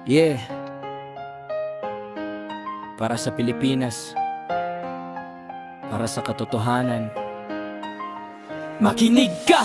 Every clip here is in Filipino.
Yeah, para sa Pilipinas, para sa katotohanan. Makinig ka!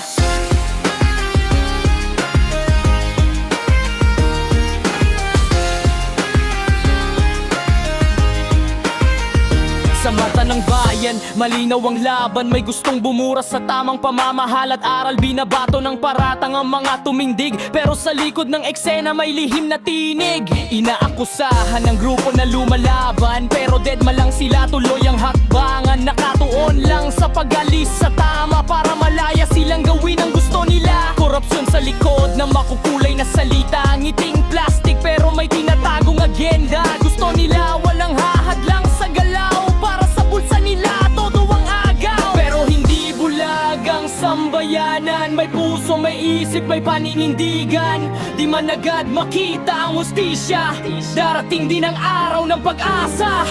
Sa mata ng bayan, malinaw ang laban. May gustong bumura sa tamang pamamahal at aral. Binabato ng paratang ang mga tumindig, pero sa likod ng eksena may lihim na tinig. Inaakusahan ng grupo na lumalaban, pero deadma lang sila, tuloy ang hakbangan. Nakatuon lang sa pag-alis sa tama, para malaya silang gawin ang gusto nila. Korupsyon sa likod na makukulay na salita, ngiting plastic pero may tinatagong agenda. Gusto nila walang hahadlang sa galaw, para sa bulsa nila todo ang agaw. Pero hindi bulag ang sambayanan, may puso, may isip, may paninindigan. Di man agad makita ang hustisya, darating din ang araw ng pag-asa.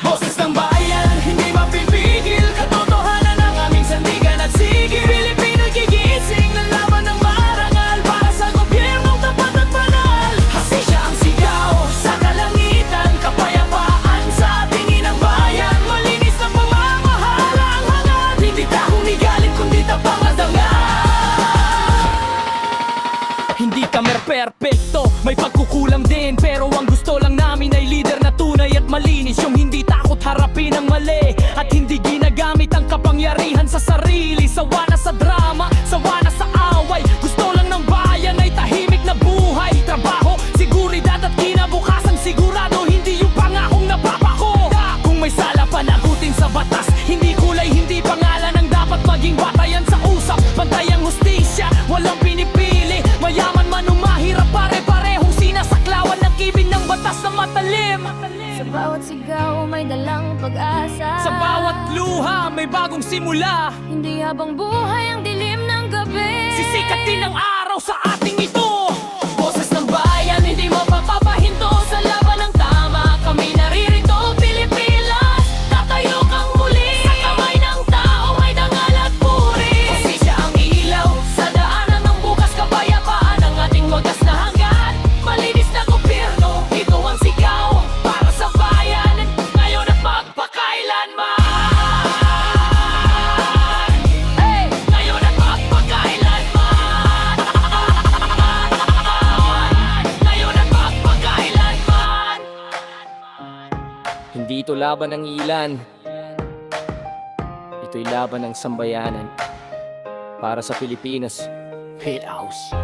Boses ng bayan, hindi mapipigil, katotohanan ng aming sandigan at sigil. Pilipino'y gigising, lalaban ng marangal, para sa gobyernong tapat at banal. Hasisya ang sigaw sa kalangitan, kapayapaan sa tingin ng bayan. Malinis na pamamahala ang hangad, hindi tahong ni galit kundi tapang at dangal. Hindi kami perpekto, may pagkukulang din, pero ang gusto lang namin ay leader na tunay at malinis. Yung hindi takot harapin ang mali, at hindi ginagamit ang kapangyarihan sa sarili. Sawa na sa drama, sawa na sa away, gusto lang ng bayan ay tahimik na buhay. Trabaho, seguridad at kinabukasan sigurado, hindi yung pangakong napapako. Kung may sala, panagutin sa batas, hindi kulay, hindi pangalan ang dapat maging batayan sa usap. Pantayang hustisya, walang pinipili, mayaman man o mahirap, pare-parehong sinasaklawan ng kibig ng batas na matalim. Sa bawat sigaw may dalang pag-asa, Sa bawat luha may bagong simula, hindi habang buhay ang dilim ng gabi. sisikatin ang araw sa ating ito. Boses ng bayan, hindi mapapapahinto, sa laban ng tama kami naririto. Pilipinas, tatayo kang muli, sa kamay ng tao may dangal at puri. Hustisya ang ilaw sa daanan ng bukas, kapayapaan ang ating wagas na hanggan. Malinis na gobyerno, ito ang sigaw para sa bayan, ngayon at magpakailanman. Hey! Ngayon at magpakailanman. Ngayon at magpakailanman. Hindi ito laban ng ilan, ito'y laban ng sambayanan. Para sa Pilipinas, Pale House.